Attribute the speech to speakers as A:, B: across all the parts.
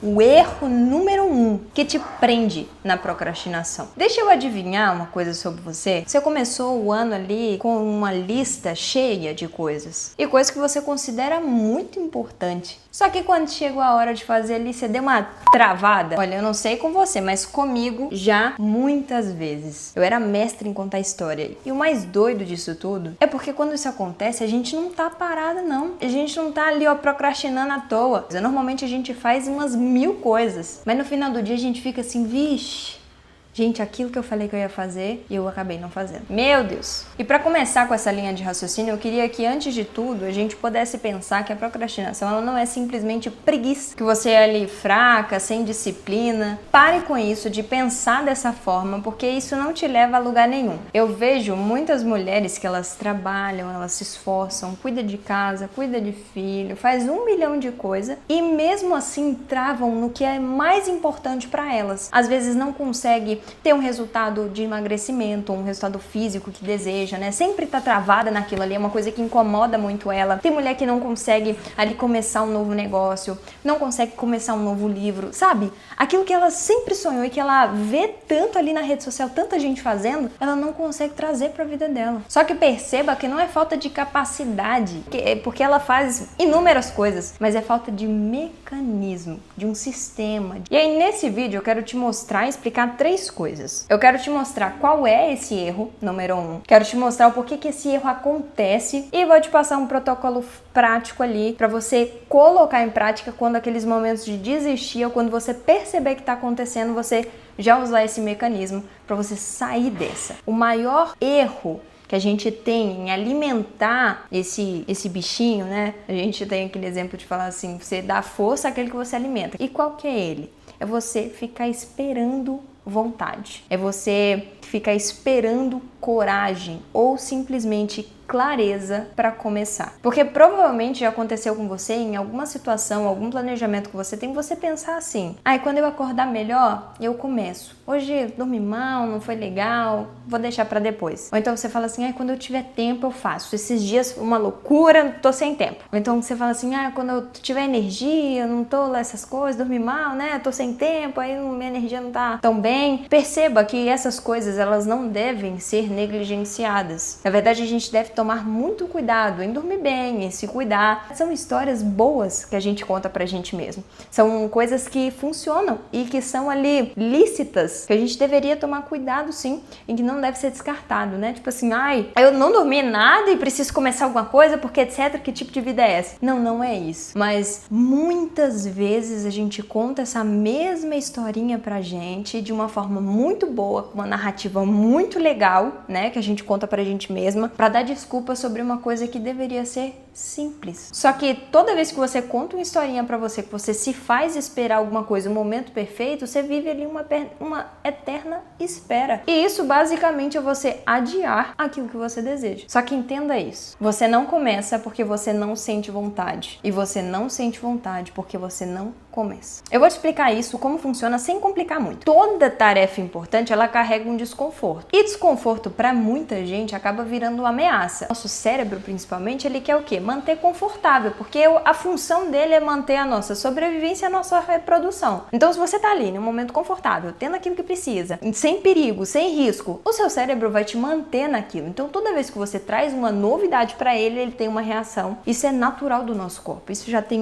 A: O erro número 1 que te prende na procrastinação. Deixa eu adivinhar uma coisa sobre você. Você começou o ano ali com uma lista cheia de coisas. E coisas que você considera muito importante. Só que quando chegou a hora de fazer ali, você deu uma travada. Olha, eu não sei com você, mas comigo já muitas vezes. Eu era mestre em contar história. E o mais doido disso tudo é porque quando isso acontece, a gente não tá parada, não. A gente não tá ali, ó, procrastinando à toa. Normalmente a gente faz umas 1000 coisas. Mas no final do dia a gente fica assim, vixe, gente, aquilo que eu falei que eu ia fazer e eu acabei não fazendo. Meu Deus! E para começar com essa linha de raciocínio, eu queria que antes de tudo a gente pudesse pensar que a procrastinação ela não é simplesmente preguiça, que você é ali fraca, sem disciplina. Pare com isso de pensar dessa forma, porque isso não te leva a lugar nenhum. Eu vejo muitas mulheres que elas trabalham, elas se esforçam, cuida de casa, cuida de filho, faz 1 milhão de coisas e mesmo assim travam no que é mais importante para elas. Às vezes não consegue ter um resultado de emagrecimento, um resultado físico que deseja, né? Sempre tá travada naquilo ali, é uma coisa que incomoda muito ela. Tem mulher que não consegue ali começar um novo negócio, não consegue começar um novo livro, sabe? Aquilo que ela sempre sonhou e que ela vê tanto ali na rede social, tanta gente fazendo, ela não consegue trazer pra vida dela. Só que perceba que não é falta de capacidade, porque ela faz inúmeras coisas, mas é falta de mecanismo, de um sistema. E aí nesse vídeo eu quero te mostrar e explicar 3 coisas. Eu quero te mostrar qual é esse erro, número 1. Quero te mostrar o porquê que esse erro acontece e vou te passar um protocolo prático ali para você colocar em prática quando aqueles momentos de desistir ou quando você perceber que está acontecendo, você já usar esse mecanismo para você sair dessa. O maior erro que a gente tem em alimentar esse bichinho, né? A gente tem aquele exemplo de falar assim, você dá força àquele que você alimenta. E qual que é ele? É você ficar esperando vontade. É você ficar esperando coragem ou simplesmente clareza para começar. Porque provavelmente já aconteceu com você em alguma situação, algum planejamento que você tem, você pensar assim, quando eu acordar melhor, eu começo. Hoje eu dormi mal, não foi legal, vou deixar para depois. Ou então você fala assim, quando eu tiver tempo eu faço. Esses dias uma loucura, tô sem tempo. Ou então você fala assim, quando eu tiver energia, não tô lá essas coisas, dormi mal, né? Tô sem tempo, aí minha energia não tá tão bem. Perceba que essas coisas, elas não devem ser negligenciadas. Na verdade, a gente deve tomar muito cuidado em dormir bem, em se cuidar. São histórias boas que a gente conta pra gente mesmo. São coisas que funcionam e que são ali lícitas, que a gente deveria tomar cuidado sim, e que não deve ser descartado, né? Tipo assim, eu não dormi nada e preciso começar alguma coisa porque etc, que tipo de vida é essa? Não, não é isso. Mas muitas vezes a gente conta essa mesma historinha pra gente de uma forma muito boa, com uma narrativa muito legal, né? Que a gente conta pra gente mesma, pra dar desculpa sobre uma coisa que deveria ser simples. Só que toda vez que você conta uma historinha pra você, que você se faz esperar alguma coisa, um momento perfeito, você vive ali uma eterna espera. E isso basicamente é você adiar aquilo que você deseja. Só que entenda isso. Você não começa porque você não sente vontade. E você não sente vontade porque você não começa. Eu vou te explicar isso, como funciona, sem complicar muito. Toda tarefa importante, ela carrega um desconforto. E desconforto, pra muita gente, acaba virando uma ameaça. Nosso cérebro, principalmente, ele quer o quê? Manter confortável, porque a função dele é manter a nossa sobrevivência e a nossa reprodução. Então, se você tá ali, num momento confortável, tendo aquilo que precisa, sem perigo, sem risco, o seu cérebro vai te manter naquilo. Então, toda vez que você traz uma novidade pra ele, ele tem uma reação. Isso é natural do nosso corpo. Isso já tem,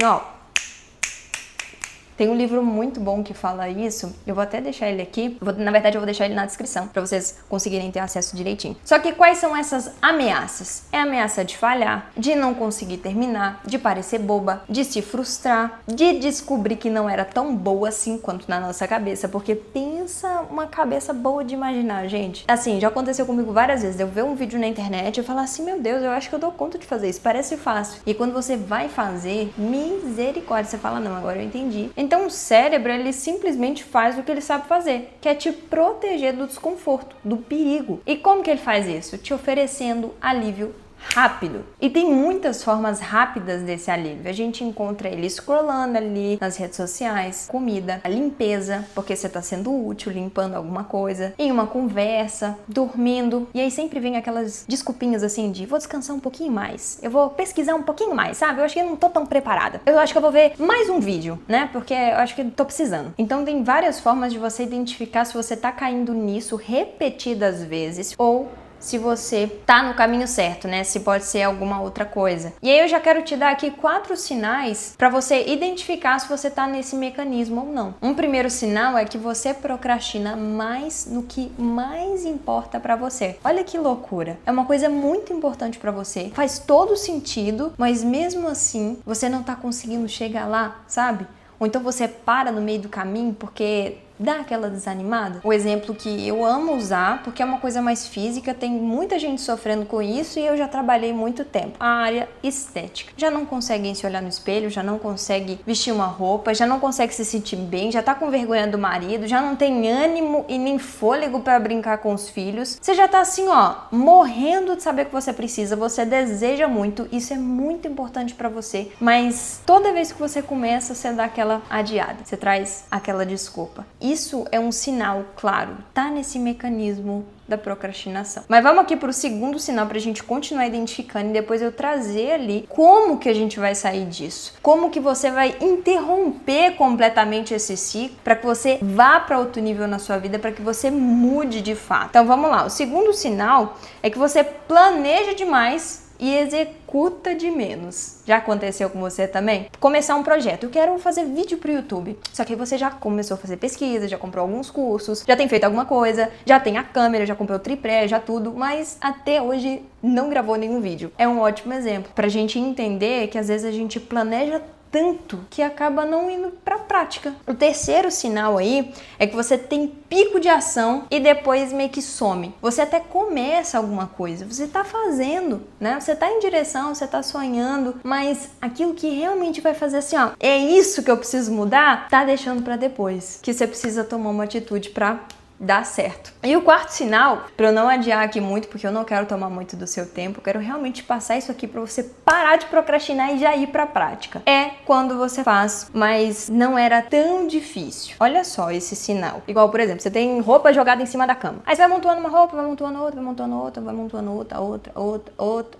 A: tem um livro muito bom que fala isso, eu vou até deixar ele aqui, na verdade eu vou deixar ele na descrição, pra vocês conseguirem ter acesso direitinho. Só que quais são essas ameaças? É a ameaça de falhar, de não conseguir terminar, de parecer boba, de se frustrar, de descobrir que não era tão boa assim quanto na nossa cabeça, porque pensa uma cabeça boa de imaginar, gente. Assim, já aconteceu comigo várias vezes, eu ver um vídeo na internet e falar assim, meu Deus, eu acho que eu dou conta de fazer isso, parece fácil. E quando você vai fazer, misericórdia, você fala, não, agora eu entendi. Então o cérebro, ele simplesmente faz o que ele sabe fazer, que é te proteger do desconforto, do perigo. E como que ele faz isso? Te oferecendo alívio rápido. E tem muitas formas rápidas desse alívio. A gente encontra ele scrollando ali nas redes sociais, comida, a limpeza, porque você tá sendo útil, limpando alguma coisa, em uma conversa, dormindo. E aí sempre vem aquelas desculpinhas assim de vou descansar um pouquinho mais, eu vou pesquisar um pouquinho mais, sabe? Eu acho que eu não tô tão preparada. Eu acho que eu vou ver mais um vídeo, né? Porque eu acho que eu tô precisando. Então tem várias formas de você identificar se você tá caindo nisso repetidas vezes ou se você tá no caminho certo, né? Se pode ser alguma outra coisa. E aí eu já quero te dar aqui 4 sinais para você identificar se você tá nesse mecanismo ou não. Um primeiro sinal é que você procrastina mais no que mais importa para você. Olha que loucura. É uma coisa muito importante para você. Faz todo sentido, mas mesmo assim você não tá conseguindo chegar lá, sabe? Ou então você para no meio do caminho porque dá aquela desanimada. O exemplo que eu amo usar, porque é uma coisa mais física, tem muita gente sofrendo com isso e eu já trabalhei muito tempo. A área estética. Já não conseguem se olhar no espelho, já não consegue vestir uma roupa, já não consegue se sentir bem, já tá com vergonha do marido, já não tem ânimo e nem fôlego para brincar com os filhos. Você já tá assim, ó, morrendo de saber que você precisa, você deseja muito, isso é muito importante para você, mas toda vez que você começa, você dá aquela adiada, você traz aquela desculpa. Isso é um sinal, claro, tá nesse mecanismo da procrastinação. Mas vamos aqui para o segundo sinal para a gente continuar identificando e depois eu trazer ali como que a gente vai sair disso. Como que você vai interromper completamente esse ciclo para que você vá para outro nível na sua vida, para que você mude de fato. Então vamos lá, o segundo sinal é que você planeja demais e executa de menos. Já aconteceu com você também? Começar um projeto. Eu quero fazer vídeo pro YouTube. Só que você já começou a fazer pesquisa, já comprou alguns cursos, já tem feito alguma coisa, já tem a câmera, já comprou o tripé, já tudo, mas até hoje não gravou nenhum vídeo. É um ótimo exemplo pra gente entender que às vezes a gente planeja tanto que acaba não indo pra prática. O terceiro sinal aí é que você tem pico de ação e depois meio que some. Você até começa alguma coisa, você tá fazendo, né? Você tá em direção, você tá sonhando, mas aquilo que realmente vai fazer assim, ó, é isso que eu preciso mudar, tá deixando pra depois, que você precisa tomar uma atitude pra dá certo. E o quarto sinal, para eu não adiar aqui muito, porque eu não quero tomar muito do seu tempo, eu quero realmente passar isso aqui para você parar de procrastinar e já ir para a prática. É quando você faz, mas não era tão difícil. Olha só esse sinal. Igual, por exemplo, você tem roupa jogada em cima da cama. Aí você vai amontoando uma roupa, vai amontoando outra, vai amontoando outra, vai amontoando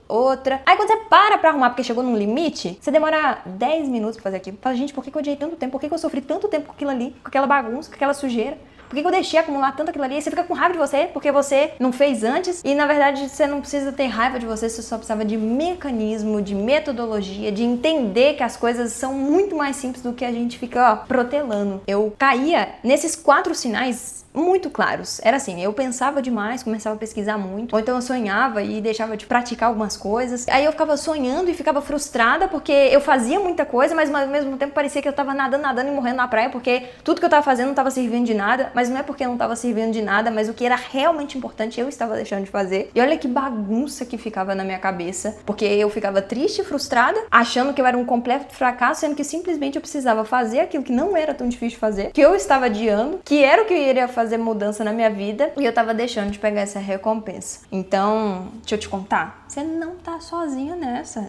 A: outra. Aí quando você para arrumar porque chegou num limite, você demora 10 minutos pra fazer aquilo. Fala, gente, por que eu odiei tanto tempo? Por que eu sofri tanto tempo com aquilo ali? Com aquela bagunça, com aquela sujeira? Por que eu deixei acumular tanto aquilo ali? E você fica com raiva de você porque você não fez antes e na verdade você não precisa ter raiva de você só precisava de mecanismo, de metodologia, de entender que as coisas são muito mais simples do que a gente fica, ó, protelando. Eu caía nesses 4 sinais muito claros. Era assim, eu pensava demais, começava a pesquisar muito, ou então eu sonhava e deixava de praticar algumas coisas. Aí eu ficava sonhando e ficava frustrada porque eu fazia muita coisa, mas ao mesmo tempo parecia que eu tava nadando e morrendo na praia porque tudo que eu tava fazendo não tava servindo de nada, mas não é porque não tava servindo de nada, mas o que era realmente importante eu estava deixando de fazer. E olha que bagunça que ficava na minha cabeça, porque eu ficava triste e frustrada, achando que eu era um completo fracasso, sendo que simplesmente eu precisava fazer aquilo que não era tão difícil de fazer, que eu estava adiando, que era o que eu iria fazer mudança na minha vida e eu tava deixando de pegar essa recompensa. Então, deixa eu te contar, você não tá sozinha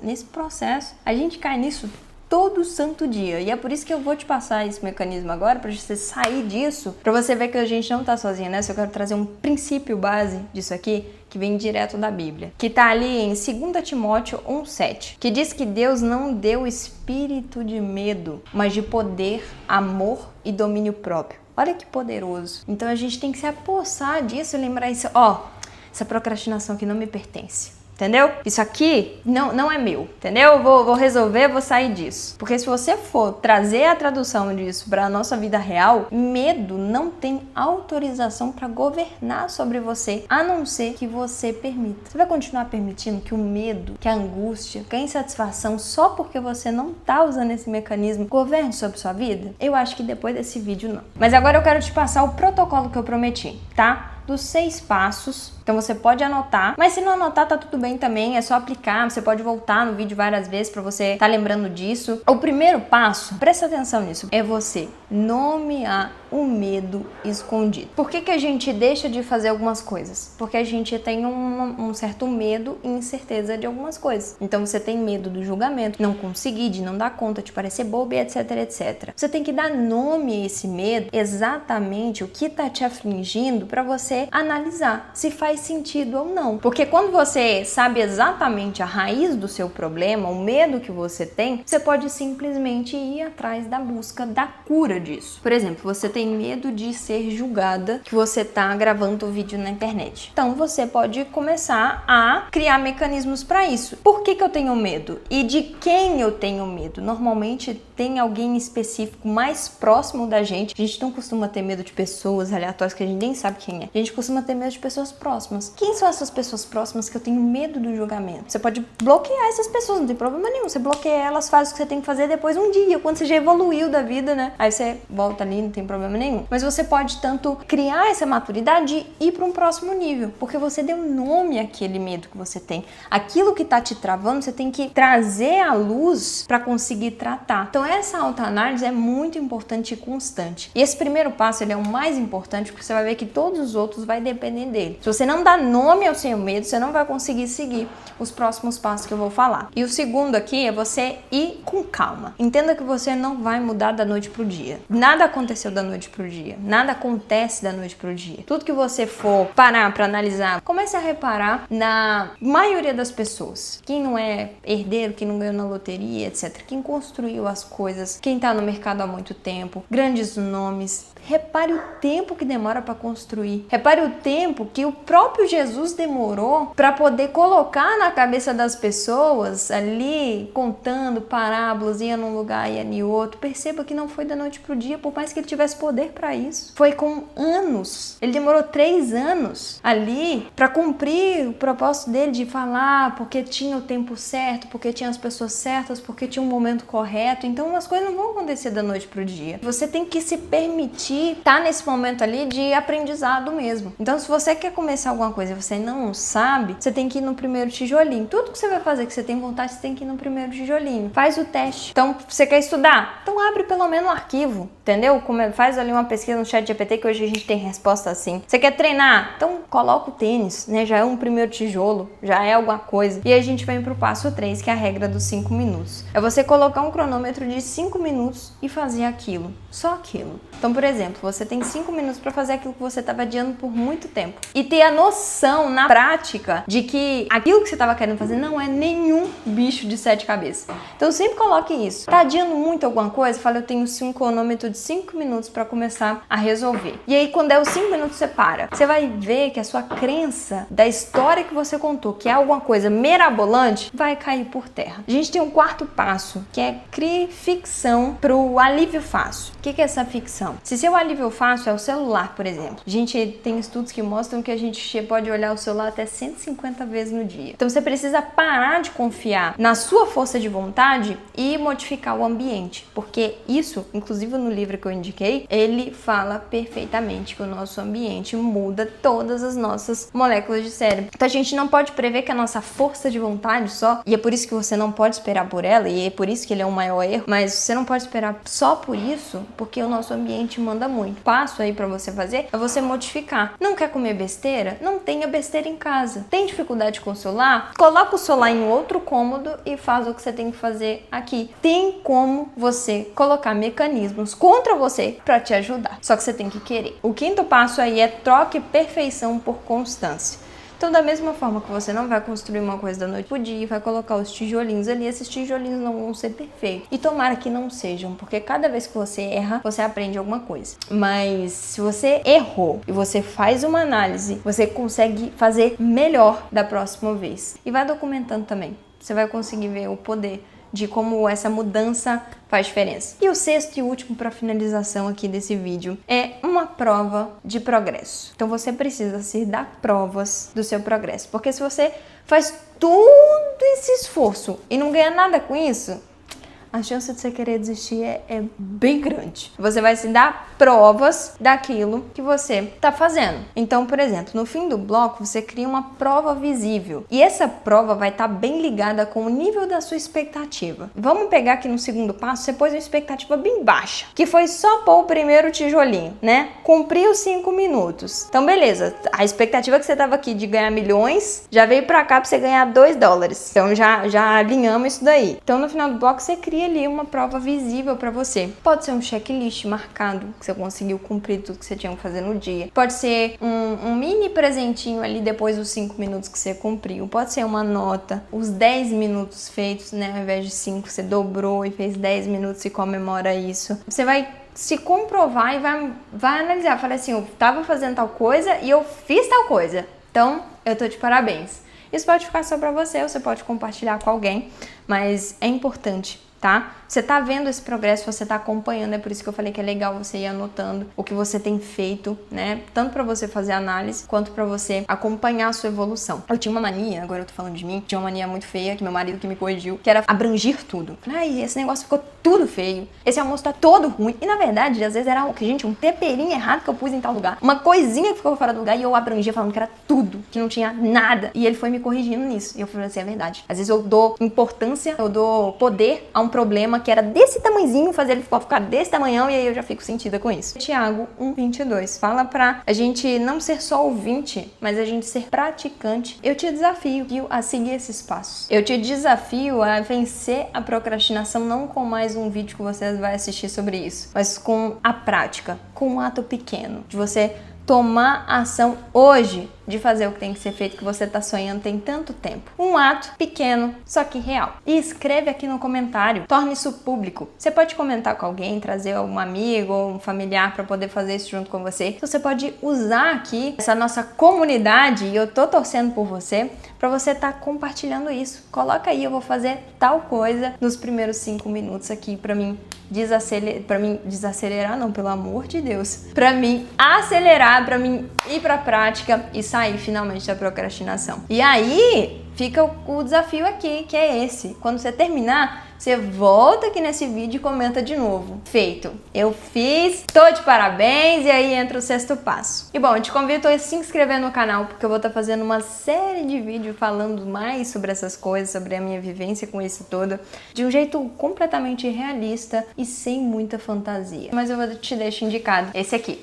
A: nesse processo. A gente cai nisso todo santo dia. E é por isso que eu vou te passar esse mecanismo agora, pra você sair disso, pra você ver que a gente não tá sozinha nessa. Eu quero trazer um princípio base disso aqui, que vem direto da Bíblia, que tá ali em 2 Timóteo 1,7, que diz que Deus não deu espírito de medo, mas de poder, amor e domínio próprio. Olha que poderoso. Então a gente tem que se apossar disso e lembrar isso, ó, essa procrastinação aqui não me pertence. Entendeu? Isso aqui não é meu, entendeu? Eu vou resolver, vou sair disso. Porque se você for trazer a tradução disso para a nossa vida real, medo não tem autorização para governar sobre você, a não ser que você permita. Você vai continuar permitindo que o medo, que a angústia, que a insatisfação, só porque você não tá usando esse mecanismo, governe sobre sua vida? Eu acho que depois desse vídeo não. Mas agora eu quero te passar o protocolo que eu prometi, tá? dos 6 passos. Então você pode anotar, mas se não anotar tá tudo bem também, é só aplicar, você pode voltar no vídeo várias vezes para você estar lembrando disso. O primeiro passo, presta atenção nisso, é você nomear o medo escondido. Por que a gente deixa de fazer algumas coisas? Porque a gente tem um certo medo e incerteza de algumas coisas. Então você tem medo do julgamento, não conseguir, de não dar conta, de parecer bobo, etc, etc. Você tem que dar nome a esse medo, exatamente o que tá te afligindo, para você analisar se faz sentido ou não. Porque quando você sabe exatamente a raiz do seu problema, o medo que você tem, você pode simplesmente ir atrás da busca da cura disso. Por exemplo, você tem medo de ser julgada que você tá gravando o vídeo na internet. Então você pode começar a criar mecanismos para isso. Por que eu tenho medo? E de quem eu tenho medo? Normalmente tem alguém específico mais próximo da gente. A gente não costuma ter medo de pessoas aleatórias que a gente nem sabe quem é. A gente costuma ter medo de pessoas próximas. Quem são essas pessoas próximas que eu tenho medo do julgamento? Você pode bloquear essas pessoas, não tem problema nenhum. Você bloqueia elas, faz o que você tem que fazer depois um dia, quando você já evoluiu da vida, né? Aí você volta ali, não tem problema nenhum. Mas você pode tanto criar essa maturidade e ir para um próximo nível, porque você deu nome àquele medo que você tem. Aquilo que tá te travando, você tem que trazer à luz para conseguir tratar. Então essa autoanálise é muito importante e constante. E esse primeiro passo, ele é o mais importante, porque você vai ver que todos os outros vai depender dele. Se você não dá nome ao seu medo, você não vai conseguir seguir os próximos passos que eu vou falar. E o segundo aqui é você ir com calma. Entenda que você não vai mudar da noite pro dia. Nada aconteceu da noite pro dia. Nada acontece da noite pro dia. Tudo que você for parar para analisar, comece a reparar na maioria das pessoas. Quem não é herdeiro, quem não ganhou na loteria, etc. Quem construiu as coisas, quem tá no mercado há muito tempo, grandes nomes. Repare o tempo que demora para construir. Repare o tempo que o próprio Jesus demorou para poder colocar na cabeça das pessoas ali, contando parábolas, ia num lugar, ia em outro. Perceba que não foi da noite pro dia, por mais que ele tivesse poder para isso. Foi com anos. Ele demorou 3 anos ali para cumprir o propósito dele de falar, porque tinha o tempo certo, porque tinha as pessoas certas, porque tinha um momento correto. Então as coisas não vão acontecer da noite pro dia. Você tem que se permitir estar nesse momento ali de aprendizado mesmo. Então, se você quer começar alguma coisa e você não sabe, você tem que ir no primeiro tijolinho. Tudo que você vai fazer que você tem vontade, você tem que ir no primeiro tijolinho. Faz o teste. Então, você quer estudar? Então, abre pelo menos um arquivo, entendeu? Faz ali uma pesquisa no ChatGPT, que hoje a gente tem resposta assim. Você quer treinar? Então, coloca o tênis, né? Já é um primeiro tijolo, já é alguma coisa. E aí a gente vem pro passo 3, que é a regra dos 5 minutos. É você colocar um cronômetro de 5 minutos e fazer aquilo. Só aquilo. Então, por exemplo, você tem 5 minutos para fazer aquilo que você estava adiando por muito tempo. E ter a noção na prática de que aquilo que você estava querendo fazer não é nenhum bicho de 7 cabeças. Então, sempre coloque isso. Tá adiando muito alguma coisa? Fala, eu tenho um cronômetro de 5 minutos para começar a resolver. E aí, quando é os 5 minutos, você para. Você vai ver que a sua crença da história que você contou, que é alguma coisa mirabolante, vai cair por terra. A gente tem um quarto passo, que é criar ficção para o alívio fácil. O que é essa ficção? Se seu alívio fácil é o celular, por exemplo. A gente tem estudos que mostram que a gente pode olhar o celular até 150 vezes no dia. Então você precisa parar de confiar na sua força de vontade e modificar o ambiente. Porque isso, inclusive no livro que eu indiquei, ele fala perfeitamente que o nosso ambiente muda todas as nossas moléculas de cérebro. Então a gente não pode prever que a nossa força de vontade só, e é por isso que você não pode esperar por ela, e é por isso que ele é um maior erro, mas você não pode esperar só por isso, porque o nosso ambiente manda muito. Passo aí pra você fazer é você modificar. Não quer comer besteira? Não tenha besteira em casa. Tem dificuldade com o celular? Coloca o celular em outro cômodo e faz o que você tem que fazer aqui. Tem como você colocar mecanismos contra você pra te ajudar. Só que você tem que querer. O quinto passo aí é troque perfeição por constância. Então, da mesma forma que você não vai construir uma coisa da noite pro dia, vai colocar os tijolinhos ali, esses tijolinhos não vão ser perfeitos. E tomara que não sejam, porque cada vez que você erra, você aprende alguma coisa. Mas se você errou e você faz uma análise, você consegue fazer melhor da próxima vez. E vai documentando também. Você vai conseguir ver o poder de como essa mudança faz diferença. E o sexto e último para finalização aqui desse vídeo é uma prova de progresso. Então você precisa se dar provas do seu progresso, porque se você faz todo esse esforço e não ganha nada com isso, a chance de você querer desistir é bem grande. Você vai se dar provas daquilo que você tá fazendo. Então, por exemplo, no fim do bloco, você cria uma prova visível. E essa prova vai estar bem ligada com o nível da sua expectativa. Vamos pegar aqui no segundo passo, você pôs uma expectativa bem baixa, que foi só pôr o primeiro tijolinho, né? Cumprir os 5 minutos. Então, beleza. A expectativa que você tava aqui de ganhar milhões, já veio pra cá pra você ganhar $2. Então, já alinhamos isso daí. Então, no final do bloco, você cria ali uma prova visível pra você. Pode ser um checklist marcado, que você conseguiu cumprir tudo que você tinha que fazer no dia. Pode ser um mini presentinho ali depois dos 5 minutos que você cumpriu. Pode ser uma nota, os 10 minutos feitos, né? Ao invés de 5, você dobrou e fez 10 minutos e comemora isso. Você vai se comprovar e vai analisar. Fala assim, eu tava fazendo tal coisa e eu fiz tal coisa. Então, eu tô de parabéns. Isso pode ficar só pra você, ou você pode compartilhar com alguém, mas é importante, tá? Você tá vendo esse progresso, você tá acompanhando, é por isso que eu falei que é legal você ir anotando o que você tem feito, né? Tanto pra você fazer análise, quanto pra você acompanhar a sua evolução. Eu tinha uma mania, agora eu tô falando de mim, tinha uma mania muito feia, que meu marido que me corrigiu, que era abrangir tudo. Ai, esse negócio ficou tudo feio, esse almoço tá todo ruim. E na verdade, às vezes era, gente, um temperinho errado que eu pus em tal lugar, uma coisinha que ficou fora do lugar e eu abrangia falando que era tudo, que não tinha nada. E ele foi me corrigindo nisso. E eu falei assim, é verdade. Às vezes eu dou importância, eu dou poder a um problema que era desse tamanhozinho, fazer ele ficar desse tamanhão, e aí eu já fico sentida com isso. Tiago 1:22 fala pra a gente não ser só ouvinte, mas a gente ser praticante. Eu te desafio a seguir esses passos. Eu te desafio a vencer a procrastinação, não com mais um vídeo que você vai assistir sobre isso, mas com a prática, com um ato pequeno, de você tomar ação hoje de fazer o que tem que ser feito, que você tá sonhando tem tanto tempo. Um ato pequeno, só que real. E escreve aqui no comentário, torne isso público. Você pode comentar com alguém, trazer um amigo ou um familiar para poder fazer isso junto com você. Então, você pode usar aqui essa nossa comunidade, e eu tô torcendo por você, para você estar compartilhando isso. Coloca aí, eu vou fazer tal coisa nos primeiros 5 minutos aqui para mim desacelerar, não, pelo amor de Deus, para mim acelerar, para mim ir para prática e sair finalmente da procrastinação. E aí fica o desafio aqui, que é esse. Quando você terminar, você volta aqui nesse vídeo e comenta de novo. Feito. Eu fiz, tô de parabéns, e aí entra o 6º passo. E bom, eu te convido a se inscrever no canal, porque eu vou estar fazendo uma série de vídeos falando mais sobre essas coisas, sobre a minha vivência com isso todo, de um jeito completamente realista e sem muita fantasia. Mas eu vou te deixar indicado esse aqui.